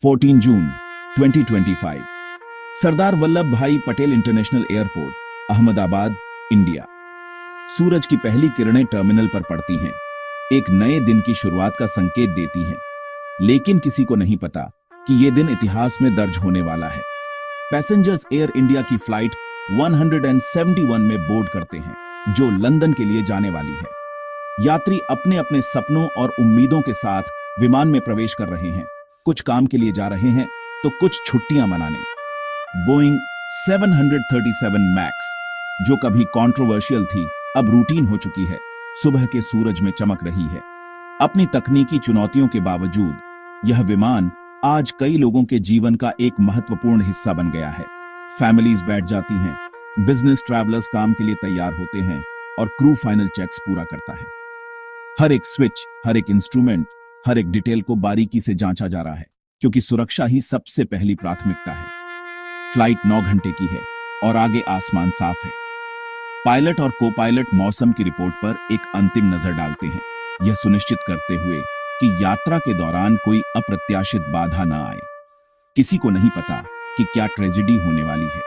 14 जून 2025 Sardar Vallabh Bhai Patel international airport, Ahmedabad, India. सूरज की पहली किरणें टर्मिनल पर पड़ती हैं, एक नए दिन की शुरुआत का संकेत देती हैं। लेकिन किसी को नहीं पता कि यह दिन इतिहास में दर्ज होने वाला है। पैसेंजर्स एयर इंडिया की फ्लाइट 171 में बोर्ड करते हैं, जो लंदन के लिए जाने वाली है। यात्री अपने अपने सपनों और उम्मीदों के साथ विमान में प्रवेश कर रहे हैं। कुछ काम के लिए जा रहे हैं तो कुछ छुट्टियां मनाने। बोइंग 737 मैक्स, जो कभी कंट्रोवर्शियल थी, अब रूटीन हो चुकी है, सुबह के सूरज में चमक रही है। अपनी तकनीकी चुनौतियों के बावजूद यह विमान आज कई लोगों के जीवन का एक महत्वपूर्ण हिस्सा बन गया है। फैमिलीज बैठ जाती हैं, बिजनेस ट्रैवलर्स काम के लिए तैयार होते हैं और क्रू फाइनल चेक्स पूरा करता है। हर एक स्विच, हर एक इंस्ट्रूमेंट, हर एक डिटेल को बारीकी से जांचा जा रहा है, क्योंकि सुरक्षा ही सबसे पहली प्राथमिकता है। फ्लाइट 9 घंटे की है और आगे आसमान साफ है। पायलट और को पायलट मौसम की रिपोर्ट पर एक अंतिम नजर डालते हैं, यह सुनिश्चित करते हुए कि यात्रा के दौरान कोई अप्रत्याशित बाधा न आए। किसी को नहीं पता कि क्या ट्रेजेडी होने वाली है।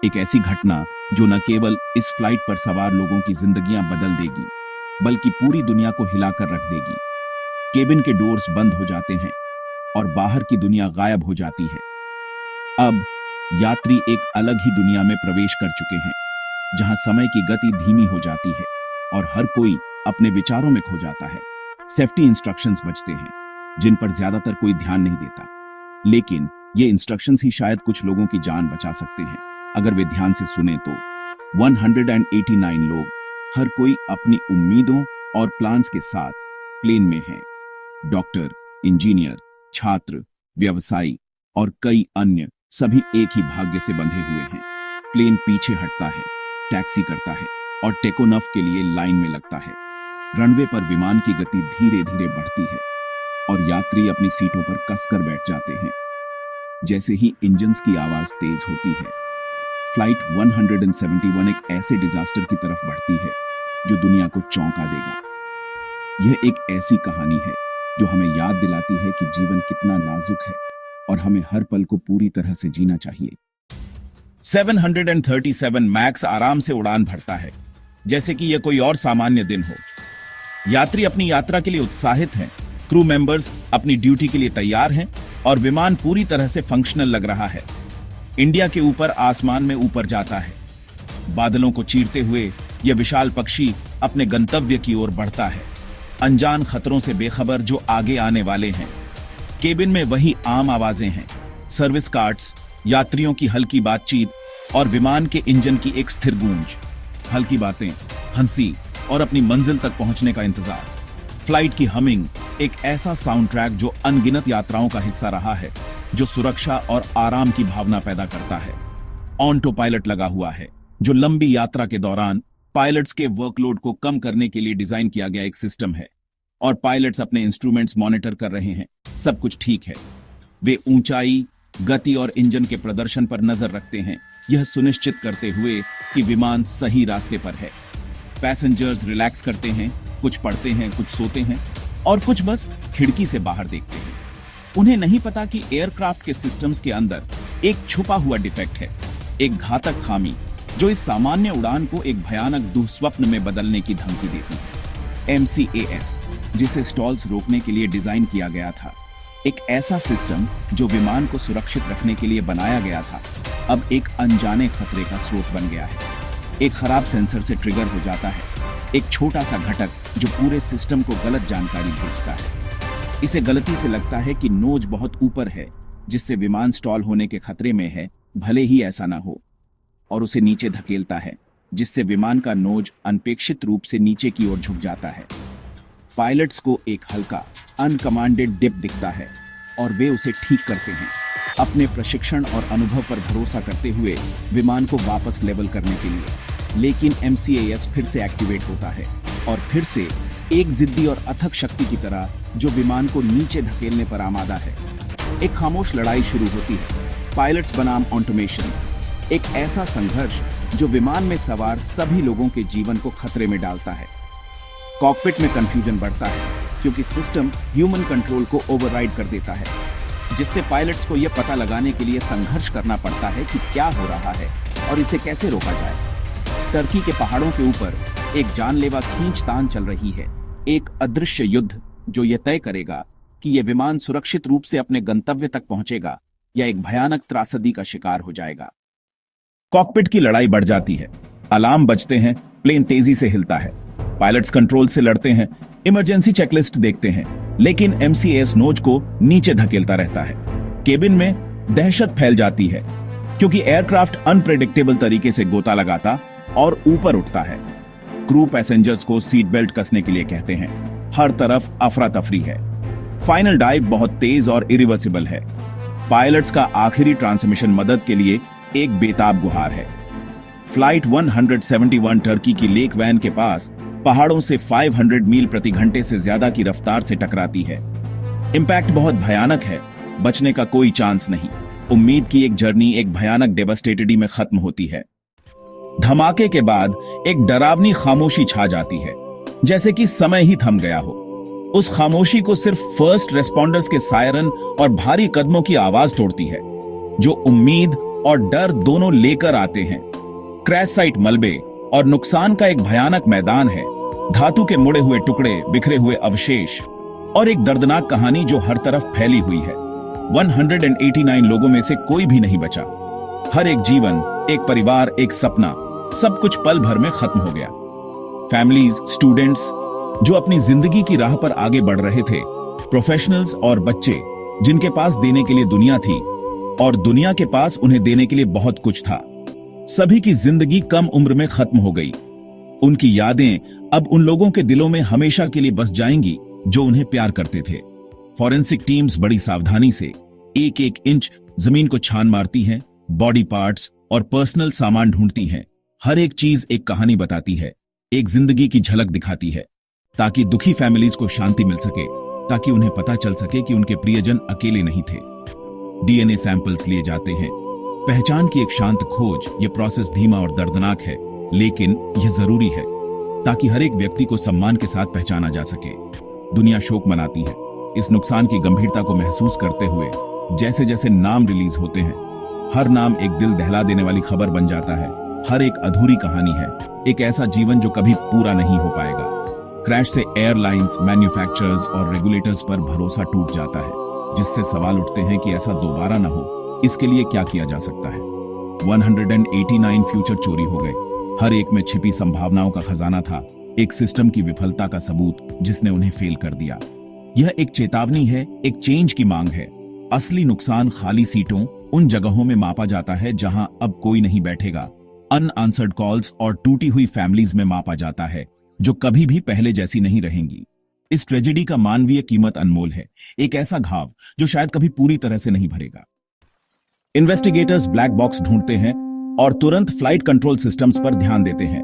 एक ऐसी घटना जो न केवल इस फ्लाइट पर सवार लोगों की जिंदगियां बदल देगी, बल्कि पूरी दुनिया को हिलाकर रख देगी। केबिन के डोर्स बंद हो जाते हैं और बाहर की दुनिया गायब हो जाती है। अब यात्री एक अलग ही दुनिया में प्रवेश कर चुके हैं, जहां समय की गति धीमी हो जाती है और हर कोई अपने विचारों में खो जाता है। सेफ्टी इंस्ट्रक्शंस बजते हैं, जिन पर ज्यादातर कोई ध्यान नहीं देता, लेकिन ये इंस्ट्रक्शंस ही शायद कुछ लोगों की जान बचा सकते हैं, अगर वे ध्यान से सुने तो। 189 लोग, हर कोई अपनी उम्मीदों और प्लान्स के साथ प्लेन में हैं। डॉक्टर, इंजीनियर, छात्र, व्यवसायी और कई अन्य, सभी एक ही भाग्य से बंधे हुए हैं। प्लेन पीछे हटता है, टैक्सी करता है और टेक ऑफ के लिए लाइन में लगता है। रनवे पर विमान की गति धीरे धीरे बढ़ती है और यात्री अपनी सीटों पर कसकर बैठ जाते हैं। जैसे ही इंजन्स की आवाज तेज होती है, फ्लाइट 171 एक ऐसे डिजास्टर की तरफ बढ़ती है जो दुनिया को चौंका देगा। यह एक ऐसी कहानी है जो हमें याद दिलाती है कि जीवन कितना नाजुक है और हमें हर पल को पूरी तरह से जीना चाहिए। 737 मैक्स आराम से उड़ान भरता है, जैसे कि यह कोई और सामान्य दिन हो। यात्री अपनी यात्रा के लिए उत्साहित हैं, क्रू मेंबर्स अपनी ड्यूटी के लिए तैयार हैं और विमान पूरी तरह से फंक्शनल लग रहा है। इंडिया के ऊपर आसमान में ऊपर जाता है। बादलों को चीरते हुए यह विशाल पक्षी अपने गंतव्य की ओर बढ़ता है, अनजान खतरों से बेखबर जो आगे आने वाले हैं। केबिन में वही आम आवाजें हैं, सर्विस कार्ड्स, यात्रियों की हल्की बातचीत और विमान के इंजन की एक स्थिर गूंज। हल्की बातें, हंसी और अपनी मंजिल तक पहुंचने का इंतजार। फ्लाइट की हमिंग एक ऐसा साउंड ट्रैक जो अनगिनत यात्राओं का हिस्सा रहा है, जो सुरक्षा और आराम की भावना पैदा करता है। ऑटो पायलट लगा हुआ है, जो लंबी यात्रा के दौरान पायलट्स के वर्कलोड को कम करने के लिए डिजाइन किया गया एक सिस्टम है। और पायलट्स अपने इंस्ट्रूमेंट्स मॉनिटर कर रहे हैं, सब कुछ ठीक है। वे ऊंचाई, गति और इंजन के प्रदर्शन पर नजर रखते हैं, यह सुनिश्चित करते हुए कि विमान सही रास्ते पर है। पैसेंजर्स रिलैक्स करते हैं, कुछ पढ़ते हैं, कुछ सोते हैं और कुछ बस खिड़की से बाहर देखते हैं। उन्हें नहीं पता कि एयरक्राफ्ट के सिस्टम्स के अंदर एक छुपा हुआ डिफेक्ट है, एक घातक खामी जो इस सामान्य उड़ान को एक भयानक दुःस्वप्न में बदलने की धमकी देती है। MCAS, जिसे स्टॉल्स रोकने के लिए डिजाइन किया गया था, एक ऐसा सिस्टम जो विमान को सुरक्षित रखने के लिए बनाया गया था, अब एक अनजाने खतरे का स्रोत बन गया है। एक खराब सेंसर से ट्रिगर हो जाता है, एक छोटा सा घटक जो पूरे सिस्टम को गलत जानकारी भेजता है। इसे गलती से लगता है कि नोज बहुत ऊपर है, जिससे विमान स्टॉल होने के खतरे में है, भले ही ऐसा ना हो, और उसे नीचे धकेलता है, जिससे विमान का नोज अनपेक्षित रूप से नीचे की ओर झुक जाता है। पायलट्स को एक हल्का अनकमांडेड डिप दिखता है और वे उसे ठीक करते हैं, अपने प्रशिक्षण और अनुभव पर भरोसा करते हुए विमान को वापस लेवल करने के लिए। लेकिन MCAS फिर से एक्टिवेट होता है और फिर से एक जिद्दी और अथक शक्ति की तरह जो विमान को नीचे धकेलने पर आमादा है। एक खामोश लड़ाई शुरू होती है, पायलट्स बनाम ऑटोमेशन। एक ऐसा संघर्ष जो विमान में सवार सभी लोगों के जीवन को खतरे में डालता है। कॉकपिट में कंफ्यूजन बढ़ता है, क्योंकि सिस्टम ह्यूमन कंट्रोल को ओवरराइड कर देता है। जिससे पायलट्स को यह पता लगाने के लिए संघर्ष करना पड़ता है कि क्या हो रहा है और इसे कैसे रोका जाए। टर्की के पहाड़ों के ऊपर एक जानलेवा खींचतान चल रही है, एक अदृश्य युद्ध जो यह तय करेगा कि यह विमान सुरक्षित रूप से अपने गंतव्य तक पहुंचेगा या एक भयानक त्रासदी का शिकार हो जाएगा। कॉकपिट की लड़ाई बढ़ जाती है, अलार्म बजते हैं, प्लेन तेजी से हिलता है, पायलट्स कंट्रोल से लड़ते हैं, इमरजेंसी चेकलिस्ट देखते हैं, लेकिन MCAS नोज को नीचे धकेलता रहता है। केबिन में दहशत फैल जाती है क्योंकि एयरक्राफ्ट अनप्रेडिक्टेबल तरीके से गोता लगाता और ऊपर उठता है। क्रू पैसेंजर्स को सीट बेल्ट कसने के लिए कहते हैं। हर तरफ अफरा तफरी है। फाइनल डाइव बहुत तेज और इरिवर्सिबल है। पायलट्स का आखिरी ट्रांसमिशन मदद के लिए एक बेताब गुहार है। फ्लाइट 171 टर्की की लेक वैन के पास पहाड़ों से 500 मील प्रति घंटे से ज्यादा की रफ्तार से टकराती है। इंपैक्ट बहुत भयानक है, बचने का कोई चांस नहीं। उम्मीद की एक जर्नी एक भयानक डेवास्टेटेडी में खत्म होती है। धमाके के बाद एक डरावनी खामोशी छा जाती है, जैसे कि समय ही थम गया हो। उस खामोशी को सिर्फ फर्स्ट रेस्पॉन्डर्स के सायरन और भारी कदमों की आवाज तोड़ती है, जो उम्मीद और डर दोनों लेकर आते हैं। क्रैश साइट मलबे और नुकसान का एक भयानक मैदान है, धातु के मुड़े हुए टुकड़े, बिखरे हुए अवशेष और एक दर्दनाक कहानी जो हर तरफ फैली हुई है। 189 लोगों में से कोई भी नहीं बचा। हर एक जीवन, एक परिवार, एक सपना, सब कुछ पल भर में खत्म हो गया। फैमिलीज, स्टूडेंट्स जो अपनी जिंदगी की राह पर आगे बढ़ रहे थे, प्रोफेशनल्स और बच्चे जिनके पास देने के लिए दुनिया थी और दुनिया के पास उन्हें देने के लिए बहुत कुछ था, सभी की जिंदगी कम उम्र में खत्म हो गई। उनकी यादें अब उन लोगों के दिलों में हमेशा के लिए बस जाएंगी जो उन्हें प्यार करते थे। फॉरेंसिक टीम्स बड़ी सावधानी से एक एक इंच जमीन को छान मारती हैं, बॉडी पार्ट्स और पर्सनल सामान ढूंढती हैं। हर एक चीज एक कहानी बताती है, एक जिंदगी की झलक दिखाती है, ताकि दुखी फैमिलीज को शांति मिल सके, ताकि उन्हें पता चल सके कि उनके प्रियजन अकेले नहीं थे। DNA सैंपल्स लिए जाते हैं। पहचान की एक शांत खोज। यह प्रोसेस धीमा और दर्दनाक है, लेकिन यह जरूरी है ताकि हर एक व्यक्ति को सम्मान के साथ पहचाना जा सके। दुनिया शोक मनाती है, इस नुकसान की गंभीरता को महसूस करते हुए। जैसे जैसे नाम रिलीज होते हैं, हर नाम एक दिल दहला देने वाली खबर बन जाता है। हर एक अधूरी कहानी है, एक ऐसा जीवन जो कभी पूरा नहीं हो पाएगा। क्रैश से एयरलाइंस, मैन्युफैक्चरर्स और रेगुलेटर्स पर भरोसा टूट जाता है, जिससे सवाल उठते हैं कि ऐसा दोबारा ना हो, इसके लिए क्या किया जा सकता है। 189 फ्यूचर चोरी हो गए। हर एक में छिपी संभावनाओं का खजाना था, एक सिस्टम की विफलता का सबूत जिसने उन्हें फेल कर दिया। यह एक चेतावनी है, एक चेंज की मांग है। असली नुकसान खाली सीटों, उन जगहों में मापा जाता है जहां अब कोई नहीं बैठेगा। अनआंसर्ड कॉल्स और टूटी हुई फैमिलीज में मापा जाता है, जो कभी भी पहले जैसी नहीं रहेंगी। इस ट्रेजेडी का मानवीय कीमत अनमोल है, एक ऐसा घाव जो शायद कभी पूरी तरह से नहीं भरेगा। इन्वेस्टिगेटर्स ब्लैक बॉक्स ढूंढते हैं और तुरंत फ्लाइट कंट्रोल सिस्टम्स पर ध्यान देते हैं।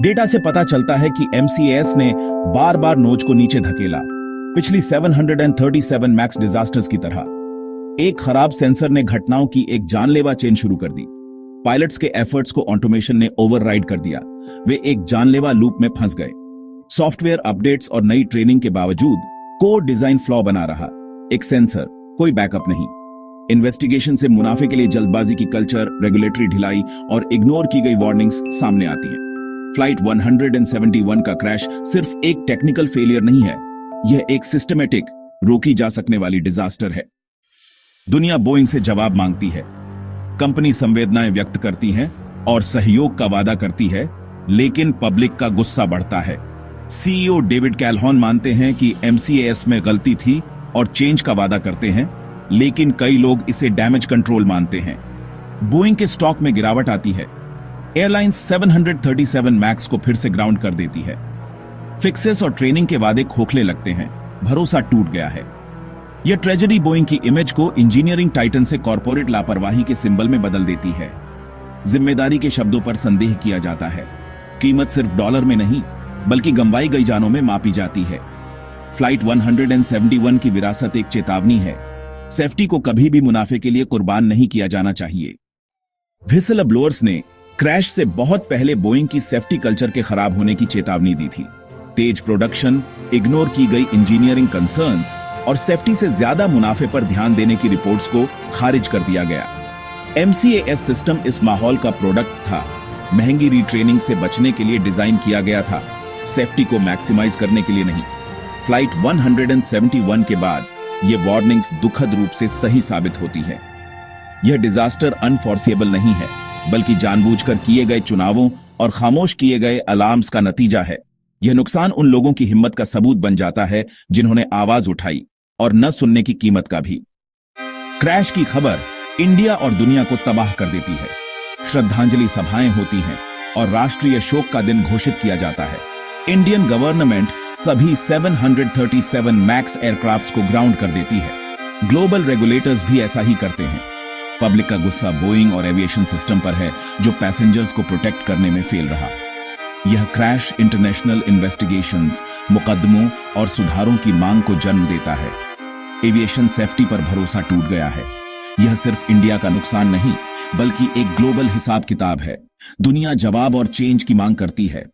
डेटा से पता चलता है कि MCAS ने बार बार नोज को नीचे धकेला, पिछली 737 मैक्स डिजास्टर्स की तरह। एक खराब सेंसर ने घटनाओं की एक जानलेवा चेन शुरू कर दी। पायलट्स के एफर्ट्स को ऑटोमेशन ने ओवरराइड कर दिया। वे एक जानलेवा लूप में फंस गए। सॉफ्टवेयर अपडेट्स और नई ट्रेनिंग के बावजूद कोड डिजाइन फ्लॉ बना रहा। एक सेंसर, कोई बैकअप नहीं। इन्वेस्टिगेशन से मुनाफे के लिए जल्दबाजी की कल्चर, रेगुलेटरी ढिलाई और इग्नोर की गई वार्निंग्स सामने आती हैं। फ्लाइट 171 का क्रैश सिर्फ एक टेक्निकल फेलियर नहीं है, यह एक सिस्टमेटिक, रोकी जा सकने वाली डिजास्टर है। दुनिया बोइंग से जवाब मांगती है। कंपनी संवेदनाएं व्यक्त करती है और सहयोग का वादा करती है, लेकिन पब्लिक का गुस्सा बढ़ता है। CEO डेविड कैलहॉन मानते हैं कि MCAS में गलती थी और चेंज का वादा करते हैं, लेकिन कई लोग इसे डैमेज कंट्रोल मानते हैं। बोइंग के स्टॉक में गिरावट आती है। एयरलाइंस 737 मैक्स को फिर से ग्राउंड कर देती है। फिक्सेस और ट्रेनिंग के वादे खोखले लगते हैं, भरोसा टूट गया है। यह ट्रेजेडी बोइंग की इमेज को इंजीनियरिंग टाइटन से कॉर्पोरेट लापरवाही के सिंबल में बदल देती है। जिम्मेदारी के शब्दों पर संदेह किया जाता है। कीमत सिर्फ डॉलर में नहीं, बल्कि गंवाई गई जानों में मापी जाती है। फ्लाइट 171 की विरासत एक चेतावनी है। सेफ्टी को कभी भी मुनाफे के लिए कुर्बान नहीं किया जाना चाहिए। व्हिसल ब्लोअर्स ने क्रैश से बहुत पहले बोइंग की सेफ्टी कल्चर के खराब होने की चेतावनी दी थी। तेज प्रोडक्शन, इग्नोर की गई इंजीनियरिंग कंसर्न्स और सेफ्टी से ज्यादा मुनाफे पर ध्यान देने की रिपोर्ट्स को खारिज कर दिया गया। MCAS सिस्टम इस माहौल का प्रोडक्ट था। महंगी रीट्रेनिंग से बचने के लिए डिजाइन किया गया था, सेफ्टी को मैक्सिमाइज करने के लिए नहीं। फ्लाइट 171 के बाद ये वार्निंग्स दुखद रूप से सही साबित होती है। यह डिजास्टर अनफोर्सेबल नहीं है, बल्कि जानबूझकर किए गए चुनावों और खामोश किए गए अलार्म्स का नतीजा है। यह नुकसान उन लोगों की हिम्मत का सबूत बन जाता है जिन्होंने आवाज उठाई, और न सुनने की कीमत का भी। क्रैश की खबर इंडिया और दुनिया को तबाह कर देती है। श्रद्धांजलि सभाएं होती हैं और राष्ट्रीय शोक का दिन घोषित किया जाता है। इंडियन गवर्नमेंट सभी 737 मैक्स एयरक्राफ्ट्स को ग्राउंड कर देती है। ग्लोबल रेगुलेटर्स भी ऐसा ही करते हैं। पब्लिक का गुस्सा बोइंग और एविएशन सिस्टम पर है, जो पैसेंजर्स को प्रोटेक्ट करने में फेल रहा। यह क्रैश इंटरनेशनल इन्वेस्टिगेशंस, मुकदमों और सुधारों की मांग को जन्म देता है। एविएशन सेफ्टी पर भरोसा टूट गया है। यह सिर्फ इंडिया का नुकसान नहीं, बल्कि एक ग्लोबल हिसाब किताब है। दुनिया जवाब और चेंज की मांग करती है।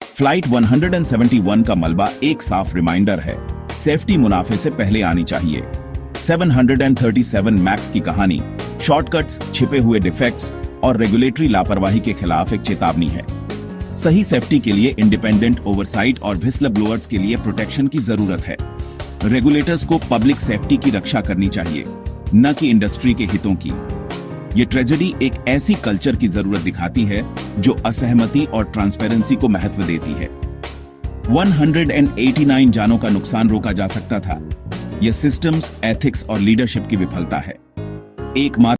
फ्लाइट 171 का मलबा एक साफ रिमाइंडर है, सेफ्टी मुनाफे से पहले आनी चाहिए। 737 मैक्स की कहानी शॉर्टकट्स, छिपे हुए डिफेक्ट्स और रेगुलेटरी लापरवाही के खिलाफ एक चेतावनी है। सही सेफ्टी के लिए इंडिपेंडेंट ओवरसाइट और व्हिस्लर ब्लोअर्स के लिए प्रोटेक्शन की जरूरत है। रेगुलेटर्स को पब्लिक सेफ्टी की रक्षा करनी चाहिए, न कि इंडस्ट्री के हितों की। ये ट्रेजेडी एक ऐसी कल्चर की जरूरत दिखाती है जो असहमति और ट्रांसपेरेंसी को महत्व देती है। 189 जानों का नुकसान रोका जा सकता था। यह सिस्टम्स, एथिक्स और लीडरशिप की विफलता है। एकमात्र